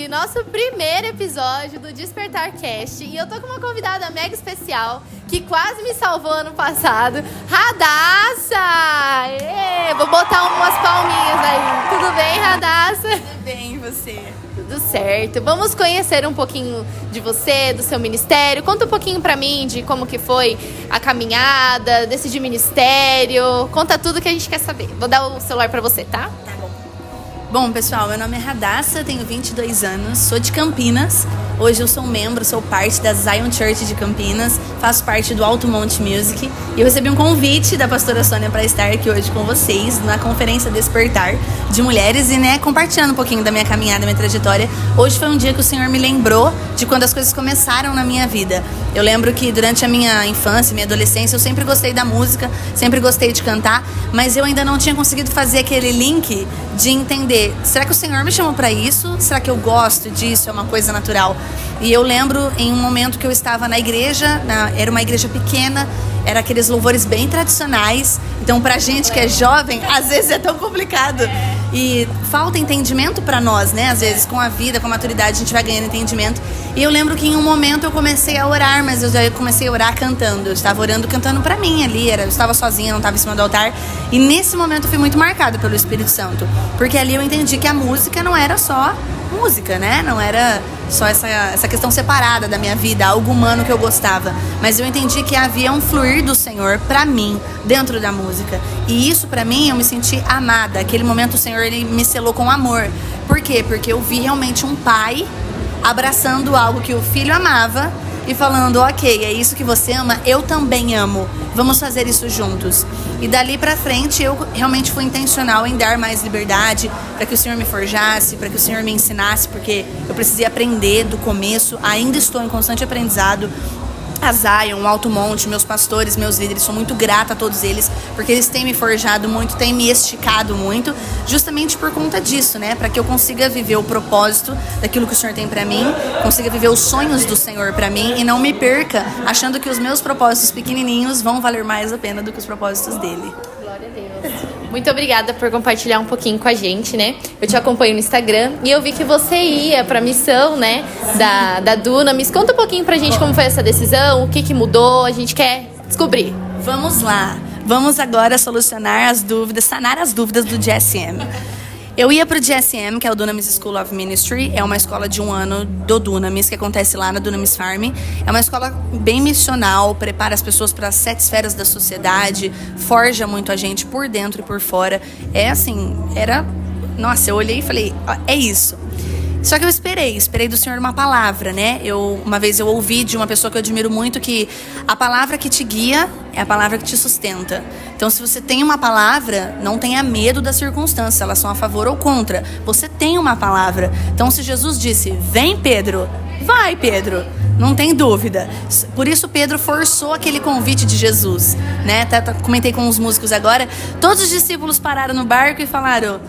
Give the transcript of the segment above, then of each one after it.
aqui nosso primeiro episódio do Despertar Cast e eu tô com uma convidada mega especial que quase me salvou ano passado, Radassa! Vou botar umas palminhas aí. Tudo bem, Radassa? Tudo bem, e você? Tudo certo. Vamos conhecer um pouquinho de você, do seu ministério. Conta um pouquinho pra mim de como que foi a caminhada, desse ministério. Conta tudo que a gente quer saber. Vou dar o celular pra você, tá? Tá bom. Bom, pessoal, meu nome é Radassa, tenho 22 anos, sou de Campinas. Hoje eu sou membro, sou parte da Zion Church de Campinas, faço parte do Alto Monte Music. E eu recebi um convite da pastora Sônia para estar aqui hoje com vocês na conferência Despertar de Mulheres e, compartilhando um pouquinho da minha caminhada, minha trajetória. Hoje foi um dia que o Senhor me lembrou de quando as coisas começaram na minha vida. Eu lembro que durante a minha infância, minha adolescência, eu sempre gostei da música, sempre gostei de cantar, mas eu ainda não tinha conseguido fazer aquele link de entender, será que o Senhor me chamou para isso? Será que eu gosto disso? É uma coisa natural? E eu lembro em um momento que eu estava na igreja, era uma igreja pequena, era aqueles louvores bem tradicionais. Então, pra gente que é jovem, às vezes é tão complicado. E falta entendimento pra nós, né? Às vezes, com a vida, com a maturidade, a gente vai ganhando entendimento. E eu lembro que em um momento eu comecei a orar, mas eu já comecei a orar cantando. Eu estava orando, cantando pra mim ali. Eu estava sozinha, não estava em cima do altar. E nesse momento eu fui muito marcada pelo Espírito Santo. Porque ali eu entendi que a música não era só música, né? Não era só essa questão separada da minha vida, algo humano que eu gostava. Mas eu entendi que havia um fluir do Senhor pra mim, dentro da música. E isso pra mim, eu me senti amada. Aquele momento o Senhor, ele me selou com amor. Por quê? Porque eu vi realmente um pai abraçando algo que o filho amava e falando, ok, é isso que você ama, eu também amo. Vamos fazer isso juntos. E dali pra frente eu realmente fui intencional em dar mais liberdade para que o Senhor me forjasse, para que o Senhor me ensinasse, porque eu precisei aprender do começo, ainda estou em constante aprendizado. A Zion, o Alto Monte, meus pastores, meus líderes, sou muito grata a todos eles, porque eles têm me forjado muito, têm me esticado muito, justamente por conta disso, para que eu consiga viver o propósito daquilo que o Senhor tem pra mim, consiga viver os sonhos do Senhor pra mim e não me perca achando que os meus propósitos pequenininhos vão valer mais a pena do que os propósitos dele. Glória a Deus. Muito obrigada por compartilhar um pouquinho com a gente, Eu te acompanho no Instagram e eu vi que você ia pra missão, da Dunamis. Conta um pouquinho pra gente como foi essa decisão, o que mudou, a gente quer descobrir. Vamos lá. Vamos agora solucionar as dúvidas, sanar as dúvidas do GSM. Eu ia pro GSM, que é o Dunamis School of Ministry. É uma escola de 1 ano do Dunamis, que acontece lá na Dunamis Farm. É uma escola bem missional, prepara as pessoas para as 7 esferas da sociedade, forja muito a gente por dentro e por fora. Nossa, eu olhei e falei, é isso. Só que eu esperei do Senhor uma palavra, Uma vez eu ouvi de uma pessoa que eu admiro muito que a palavra que te guia é a palavra que te sustenta. Então, se você tem uma palavra, não tenha medo das circunstâncias, elas são a favor ou contra. Você tem uma palavra. Então, se Jesus disse, vem Pedro, vai Pedro, não tem dúvida. Por isso Pedro forçou aquele convite de Jesus, Até comentei com os músicos agora. Todos os discípulos pararam no barco e falaram,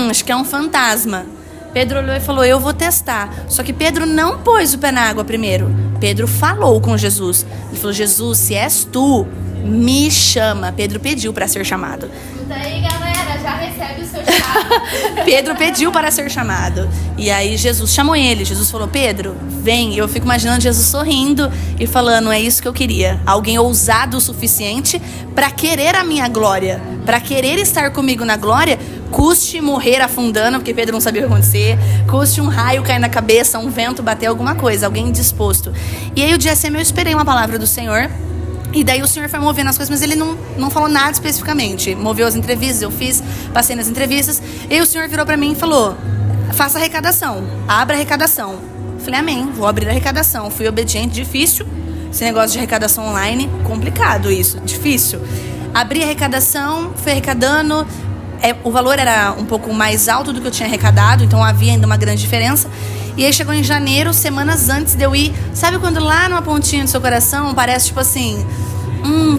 acho que é um fantasma. Pedro olhou e falou, eu vou testar. Só que Pedro não pôs o pé na água primeiro. Pedro falou com Jesus. Ele falou, Jesus, se és tu, me chama. Pedro pediu para ser chamado. Então aí, galera, já recebe o seu chamado. Pedro pediu para ser chamado. E aí Jesus chamou ele. Jesus falou, Pedro, vem. Eu fico imaginando Jesus sorrindo e falando, é isso que eu queria. Alguém ousado o suficiente para querer a minha glória. Para querer estar comigo na glória, custe morrer afundando, porque Pedro não sabia o que ia acontecer, custe um raio cair na cabeça, um vento bater, alguma coisa, alguém disposto. E aí o GSM eu esperei uma palavra do Senhor, e daí o Senhor foi movendo as coisas, mas ele não falou nada especificamente. Moveu as entrevistas, eu passei nas entrevistas, e aí o Senhor virou pra mim e falou, faça arrecadação, abra a arrecadação. Falei, amém, vou abrir a arrecadação. Fui obediente, difícil, esse negócio de arrecadação online, complicado isso, difícil. Abri a arrecadação, fui arrecadando. O valor era um pouco mais alto do que eu tinha arrecadado, então havia ainda uma grande diferença. E aí chegou em janeiro, semanas antes de eu ir. Sabe quando lá numa pontinha do seu coração parece tipo assim,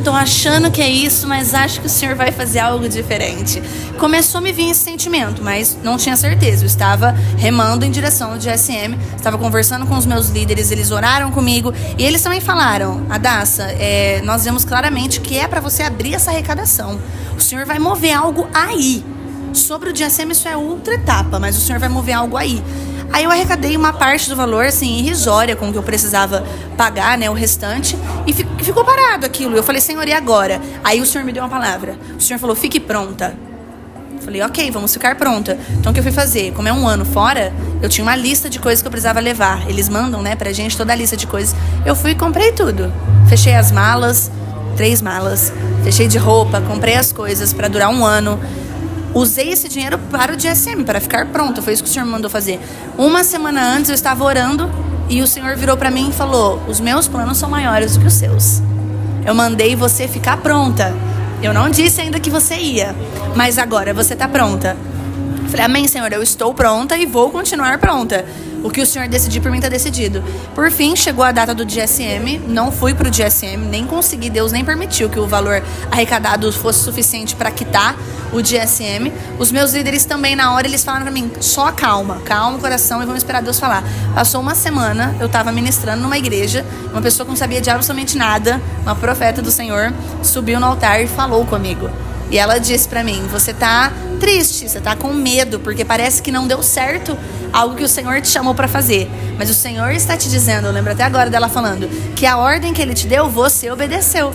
tô achando que é isso, mas acho que o Senhor vai fazer algo diferente. Começou a me vir esse sentimento, mas não tinha certeza. Eu estava remando em direção ao GSM, estava conversando com os meus líderes, eles oraram comigo e eles também falaram, Radassa, nós vemos claramente que é para você abrir essa arrecadação. O Senhor vai mover algo aí. Sobre o GSM isso é outra etapa, mas o Senhor vai mover algo aí. Aí eu arrecadei uma parte do valor, assim, irrisória, com o que eu precisava pagar, né, o restante, e ficou parado aquilo. Eu falei, Senhor, e agora? Aí o Senhor me deu uma palavra. O Senhor falou, fique pronta. Eu falei, ok, vamos ficar pronta. Então o que eu fui fazer? Como é um ano fora, eu tinha uma lista de coisas que eu precisava levar. Eles mandam, né, pra gente toda a lista de coisas. Eu fui e comprei tudo. Fechei as malas, 3 malas. Fechei de roupa, comprei as coisas pra durar um ano. Usei esse dinheiro para o GSM, para ficar pronta. Foi isso que o Senhor me mandou fazer. Uma semana antes eu estava orando e o Senhor virou para mim e falou, os meus planos são maiores do que os seus. Eu mandei você ficar pronta. Eu não disse ainda que você ia, mas agora você está pronta. Falei, amém, Senhor, eu estou pronta e vou continuar pronta. O que o Senhor decidir por mim está decidido. Por fim, chegou a data do GSM, não fui pro GSM, nem consegui, Deus nem permitiu que o valor arrecadado fosse suficiente para quitar o GSM. Os meus líderes também, na hora, eles falaram para mim, só calma o coração e vamos esperar Deus falar. Passou uma semana, eu estava ministrando numa igreja, uma pessoa que não sabia de absolutamente nada, uma profeta do Senhor, subiu no altar e falou comigo. E ela disse pra mim, você tá triste, você tá com medo, porque parece que não deu certo algo que o Senhor te chamou pra fazer. Mas o Senhor está te dizendo, eu lembro até agora dela falando, que a ordem que Ele te deu, você obedeceu.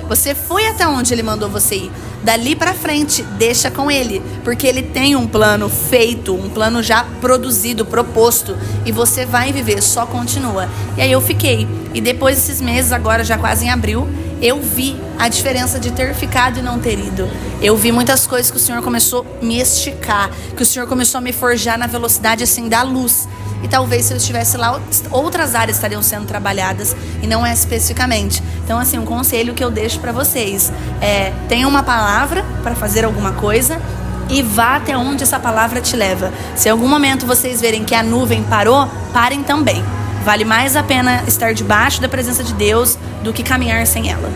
Você foi até onde Ele mandou você ir. Dali pra frente, deixa com Ele, porque Ele tem um plano feito, um plano já produzido, proposto, e você vai viver, só continua. E aí eu fiquei. E depois desses meses, agora já quase em abril, eu vi a diferença de ter ficado e não ter ido. Eu vi muitas coisas que o Senhor começou a me esticar, que o Senhor começou a me forjar na velocidade assim da luz. E talvez se eu estivesse lá, outras áreas estariam sendo trabalhadas e não é especificamente. Então, assim, um conselho que eu deixo para vocês é: tenha uma palavra para fazer alguma coisa e vá até onde essa palavra te leva. Se em algum momento vocês verem que a nuvem parou, parem também. Vale mais a pena estar debaixo da presença de Deus do que caminhar sem ela.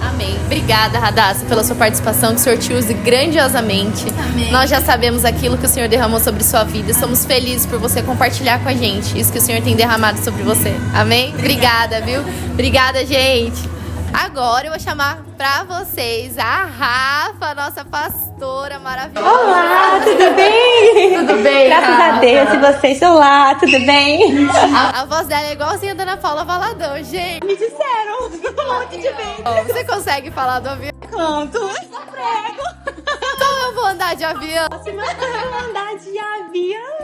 Amém. Obrigada, Radassa, pela sua participação, que o Senhor te use grandiosamente. Amém. Nós já sabemos aquilo que o Senhor derramou sobre sua vida. Somos felizes por você compartilhar com a gente isso que o Senhor tem derramado sobre você. Amém? Obrigada, viu? Obrigada, gente. Agora eu vou chamar pra vocês a Rafa, nossa pastora maravilhosa. Olá, tudo bem? Tudo bem, Graças Rafa. a Deus, e vocês? Olá, tudo bem? A voz dela é igualzinha a da Ana Paula Valadão, gente. Me disseram um monte de vezes. Você consegue falar do avião? Canto, só prego. Então eu vou andar de avião. Andar de avião.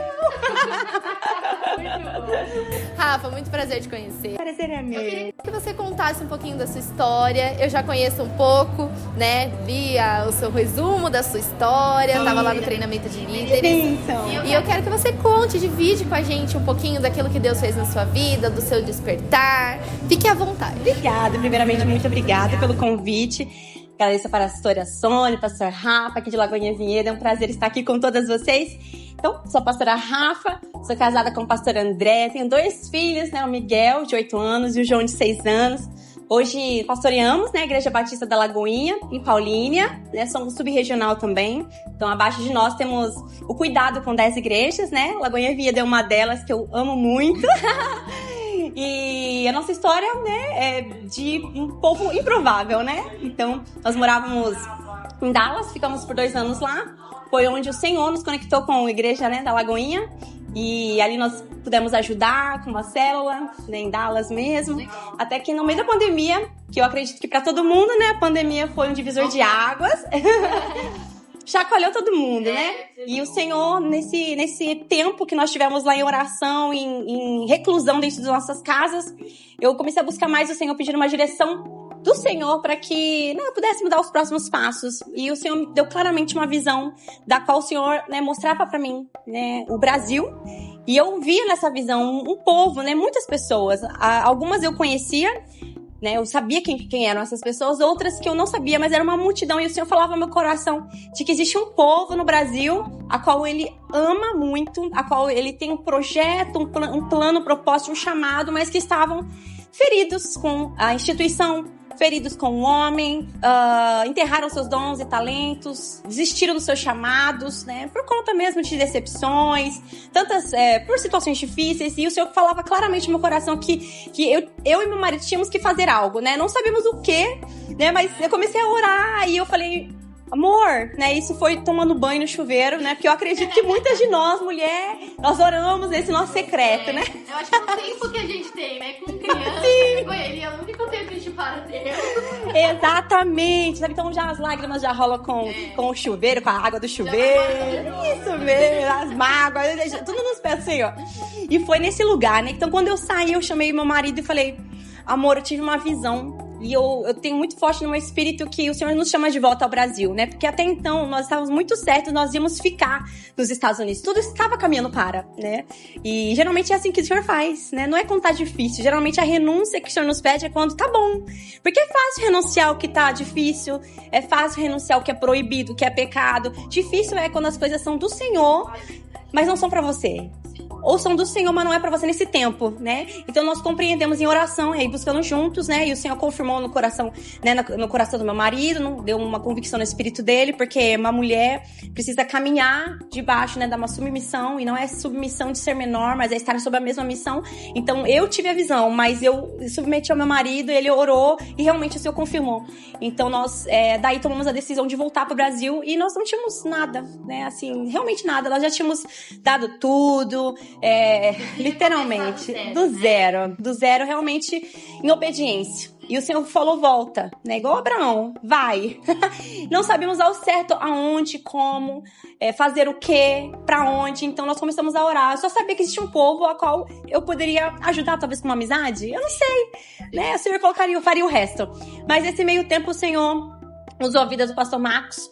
Rafa, muito prazer te conhecer. Prazer é meu. Que você contasse um pouquinho da sua história. Eu já conheço um pouco, né? Vi o seu resumo da sua história. Tava lá no treinamento de líderes. Bênção. E eu quero que você conte, divide com a gente um pouquinho daquilo que Deus fez na sua vida, do seu despertar. Fique à vontade. Obrigada, primeiramente, muito obrigada pelo convite. Agradeço para a pastora Sônia, pastor Rafa, aqui de Lagoinha Vinhedo. É um prazer estar aqui com todas vocês. Então, sou a pastora Rafa, sou casada com o pastor André, tenho 2 filhos, né? O Miguel, de 8 anos, e o João, de 6 anos. Hoje pastoreamos, né, a Igreja Batista da Lagoinha, em Paulínia, né? Somos subregional também. Então, abaixo de nós temos o cuidado com 10 igrejas, né? Lagoinha Vinhedo é uma delas que eu amo muito. E a nossa história, né, é de um povo improvável, né? Então, nós morávamos em Dallas, ficamos por 2 anos lá. Foi onde o Senhor nos conectou com a igreja, né, da Lagoinha. E ali nós pudemos ajudar com uma célula, né, em Dallas mesmo. Até que no meio da pandemia, que eu acredito que para todo mundo, né, a pandemia foi um divisor de águas. Chacoalhou todo mundo, né? E o Senhor, nesse tempo que nós tivemos lá em oração, em reclusão dentro das nossas casas, eu comecei a buscar mais o Senhor, pedindo uma direção do Senhor para que eu pudesse mudar os próximos passos. E o Senhor me deu claramente uma visão da qual o Senhor, né, mostrava para mim, né, o Brasil. E eu via nessa visão um povo, né, muitas pessoas. Algumas eu conhecia, né, eu sabia quem eram essas pessoas, outras que eu não sabia, mas era uma multidão. E o Senhor falava no meu coração de que existe um povo no Brasil a qual Ele ama muito, a qual Ele tem um projeto, um plano, um propósito, um chamado, mas que estavam feridos com a instituição, feridos com o homem, enterraram seus dons e talentos, desistiram dos seus chamados, né, por conta mesmo de decepções, tantas, por situações difíceis. E o Senhor falava claramente no meu coração que eu e meu marido tínhamos que fazer algo, né, não sabíamos o quê, né, mas eu comecei a orar e eu falei, amor, né? Isso foi tomando banho no chuveiro, né? Porque eu acredito que muitas de nós, mulher, nós oramos nesse nosso secreto, né? Eu acho que o tempo que a gente tem, né? Com criança, ele é o único tempo que a gente para Deus. Exatamente, sabe? Então já as lágrimas já rolam com o chuveiro, com a água do chuveiro. Isso mesmo, as mágoas, tudo nos pés assim, ó. E foi nesse lugar, né? Então quando eu saí, eu chamei meu marido e falei, amor, eu tive uma visão. E eu tenho muito forte no meu espírito que o Senhor nos chama de volta ao Brasil, né? Porque até então nós estávamos muito certos, nós íamos ficar nos Estados Unidos. Tudo estava caminhando para, né? E geralmente é assim que o Senhor faz, né? Não é quando tá difícil. Geralmente a renúncia que o Senhor nos pede é quando tá bom. Porque é fácil renunciar o que tá difícil, é fácil renunciar o que é proibido, o que é pecado. Difícil é quando as coisas são do Senhor, mas não são pra você. Ou são do Senhor, mas não é pra você nesse tempo, né? Então nós compreendemos em oração, aí buscando juntos, né? E o Senhor confirmou no coração, né? No coração do meu marido, deu uma convicção no espírito dele, porque uma mulher precisa caminhar debaixo, né? Da uma submissão, e não é submissão de ser menor, mas é estar sob a mesma missão. Então eu tive a visão, mas eu submeti ao meu marido, ele orou, e realmente o Senhor confirmou. Então nós, daí tomamos a decisão de voltar pro Brasil, e nós não tínhamos nada, né? Assim, realmente nada. Nós já tínhamos dado tudo, literalmente, do zero, realmente em obediência. E o Senhor falou, volta, né? Igual Abraão, vai. Não sabíamos ao certo aonde, como, fazer o quê, pra onde. Então nós começamos a orar. Eu só sabia que existia um povo a qual eu poderia ajudar, talvez com uma amizade. Eu não sei, né? O Senhor faria o resto. Mas nesse meio tempo o Senhor usou a vida do pastor Marcos,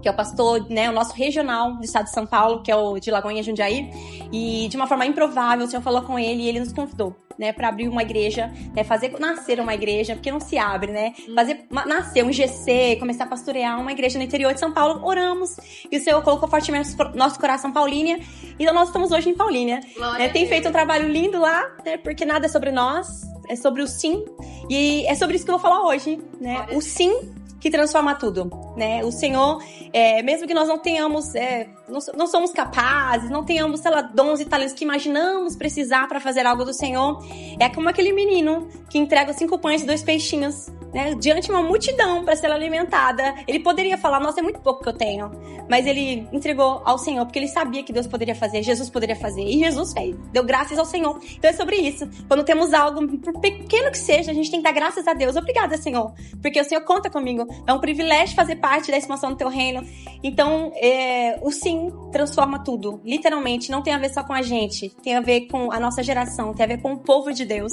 que é o pastor, né, o nosso regional do estado de São Paulo, que é o de Lagoinha, Jundiaí, e de uma forma improvável o Senhor falou com ele e ele nos convidou, né, para abrir uma igreja, né, fazer nascer uma igreja, porque não se abre, né, fazer nascer um GC, começar a pastorear uma igreja no interior de São Paulo. Oramos e o Senhor colocou fortemente nosso coração Paulínia, então nós estamos hoje em Paulínia, né, tem feito um trabalho lindo lá, né, porque nada é sobre nós, é sobre o sim, e é sobre isso que eu vou falar hoje, né, o sim que transforma tudo, né? O Senhor, mesmo que nós não tenhamos, não somos capazes, não tenhamos, sei lá, dons e talentos que imaginamos precisar para fazer algo do Senhor, é como aquele menino que entrega 5 pães e 2 peixinhos, né? Diante de uma multidão para ser alimentada. Ele poderia falar, nossa, é muito pouco que eu tenho, mas ele entregou ao Senhor, porque ele sabia que Deus poderia fazer, Jesus poderia fazer, e Jesus fez, deu graças ao Senhor. Então é sobre isso. Quando temos algo, por pequeno que seja, a gente tem que dar graças a Deus. Obrigada, Senhor, porque o Senhor conta comigo. É um privilégio fazer parte da expansão do teu reino. Então, o sim transforma tudo. Literalmente, não tem a ver só com a gente. Tem a ver com a nossa geração. Tem a ver com o povo de Deus.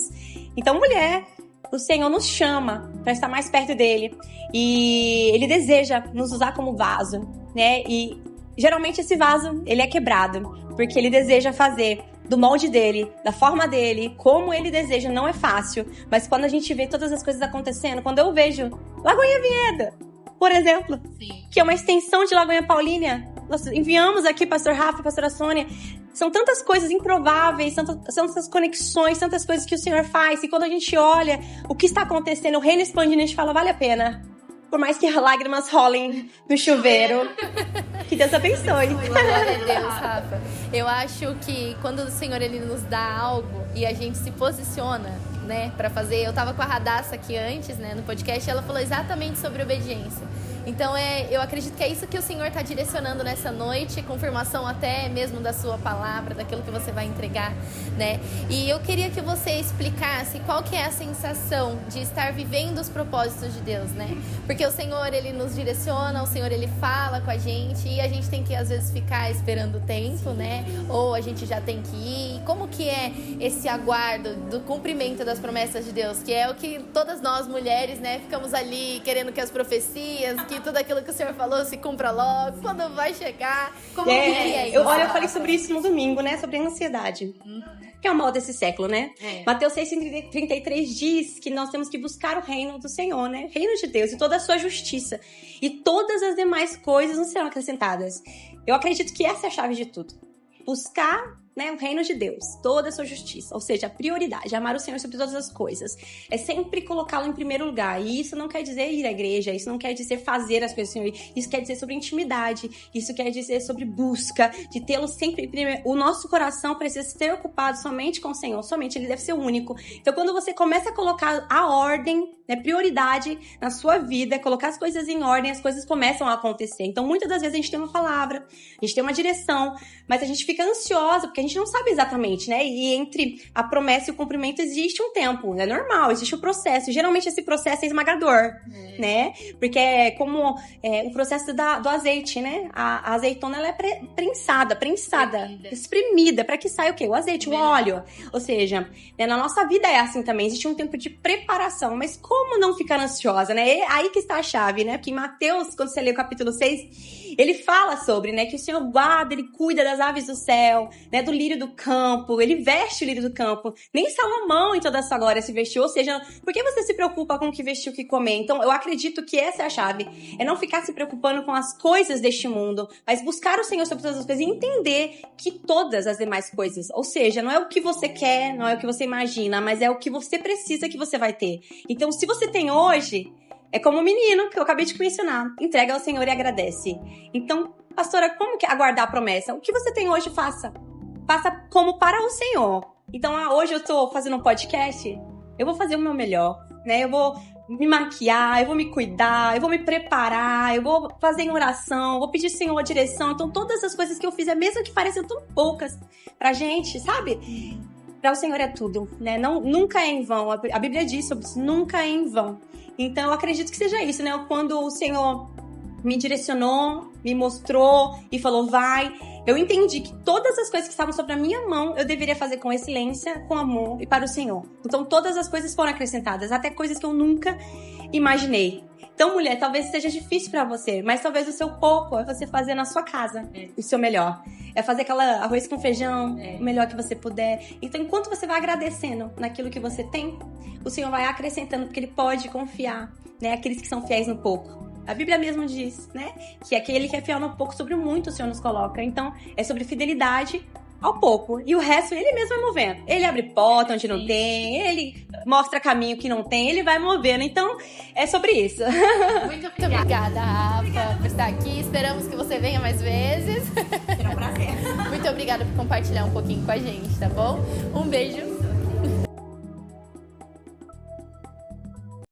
Então, mulher, o Senhor nos chama para estar mais perto dele. E ele deseja nos usar como vaso, né? E geralmente esse vaso, ele é quebrado. Porque ele deseja fazer do molde dele, da forma dele, como ele deseja. Não é fácil, mas quando a gente vê todas as coisas acontecendo, quando eu vejo Lagoinha Vinhedo, por exemplo, sim, que é uma extensão de Lagoinha Paulínia, nós enviamos aqui pastor Rafa, pastora Sônia, são tantas coisas improváveis, são tantas conexões, tantas coisas que o Senhor faz, e quando a gente olha o que está acontecendo, o reino expandindo, a gente fala, vale a pena. Por mais que lágrimas rolem no chuveiro. Que Deus abençoe. Glória a Deus, Rafa. Eu acho que quando o Senhor ele nos dá algo e a gente se posiciona, né, pra fazer. Eu tava com a Radassa aqui antes, né, no podcast, e ela falou exatamente sobre obediência. Então, eu acredito que é isso que o Senhor está direcionando nessa noite, confirmação até mesmo da sua palavra, daquilo que você vai entregar, né? E eu queria que você explicasse qual que é a sensação de estar vivendo os propósitos de Deus, né? Porque o Senhor, ele nos direciona, o Senhor, ele fala com a gente e a gente tem que, às vezes, ficar esperando o tempo, né? Ou a gente já tem que ir. Como que é esse aguardo do cumprimento das promessas de Deus? Que é o que todas nós, mulheres, né, ficamos ali querendo que as profecias, que tudo aquilo que o Senhor falou se cumpra logo, quando vai chegar, como que é isso? Eu falei sobre isso no domingo, né, sobre a ansiedade, que é o mal desse século, né? Mateus 6,33 diz que nós temos que buscar o reino do Senhor, né, reino de Deus e toda a sua justiça, e todas as demais coisas não serão acrescentadas. Eu acredito que essa é a chave de tudo, buscar, né, o reino de Deus, toda a sua justiça, ou seja, a prioridade, amar o Senhor sobre todas as coisas, é sempre colocá-lo em primeiro lugar, e isso não quer dizer ir à igreja, isso não quer dizer fazer as coisas do Senhor, isso quer dizer sobre intimidade, isso quer dizer sobre busca, de tê-lo sempre em primeiro. O nosso coração precisa ser ocupado somente com o Senhor, somente, ele deve ser o único. Então quando você começa a colocar a ordem, né, né, prioridade na sua vida, colocar as coisas em ordem, as coisas começam a acontecer. Então, muitas das vezes a gente tem uma palavra, a gente tem uma direção, mas a gente fica ansiosa, porque a gente não sabe exatamente, né? E entre a promessa e o cumprimento existe um tempo, é normal, existe um processo. Geralmente esse processo é esmagador, né? Porque é como o processo do azeite, né? A azeitona, ela é prensada, espremida, para que saia o quê? O azeite, o óleo. Ou seja, né, na nossa vida é assim também, existe um tempo de preparação, mas como não ficar ansiosa, né? É aí que está a chave, né? Porque em Mateus, quando você lê o capítulo 6, ele fala sobre, né, que o Senhor guarda, ele cuida das aves do céu, né, do lírio do campo, ele veste o lírio do campo. Nem Salomão em toda a sua glória se vestiu, ou seja, por que você se preocupa com o que vestir, o que comer? Então, eu acredito que essa é a chave, é não ficar se preocupando com as coisas deste mundo, mas buscar o Senhor sobre todas as coisas e entender que todas as demais coisas, ou seja, não é o que você quer, não é o que você imagina, mas é o que você precisa que você vai ter. Então, se você tem hoje, é como o menino que eu acabei de mencionar, entrega ao Senhor e agradece. Então, pastora, como que aguardar a promessa? O que você tem hoje, faça. Faça como para o Senhor. Então, hoje eu tô fazendo um podcast, eu vou fazer o meu melhor, né? Eu vou me maquiar, eu vou me cuidar, eu vou me preparar, eu vou fazer em oração, eu vou pedir ao Senhor a direção. Então, todas as coisas que eu fiz, mesmo que pareçam tão poucas pra gente, sabe? Para o Senhor é tudo, né? Nunca é em vão. A Bíblia diz sobre isso, nunca é em vão. Então, eu acredito que seja isso, né? Quando o Senhor me direcionou, me mostrou e falou, vai, eu entendi que todas as coisas que estavam sobre a minha mão, eu deveria fazer com excelência, com amor e para o Senhor. Então, todas as coisas foram acrescentadas, até coisas que eu nunca imaginei. Então, mulher, talvez seja difícil pra você, mas talvez o seu pouco é você fazer na sua casa o seu melhor. É fazer aquela arroz com feijão, o melhor que você puder. Então, enquanto você vai agradecendo naquilo que você tem, o Senhor vai acrescentando, porque Ele pode confiar, né? Aqueles que são fiéis no pouco. A Bíblia mesmo diz, né? Que aquele que é fiel no pouco, sobre o muito o Senhor nos coloca. Então, é sobre fidelidade ao pouco. E o resto, Ele mesmo vai movendo. Ele abre porta onde não tem, Ele mostra caminho que não tem, Ele vai movendo. Então, é sobre isso. Muito obrigada, Rafa, por estar aqui. Esperamos que você venha mais vezes. Será um prazer. Muito obrigada por compartilhar um pouquinho com a gente, tá bom? Um beijo.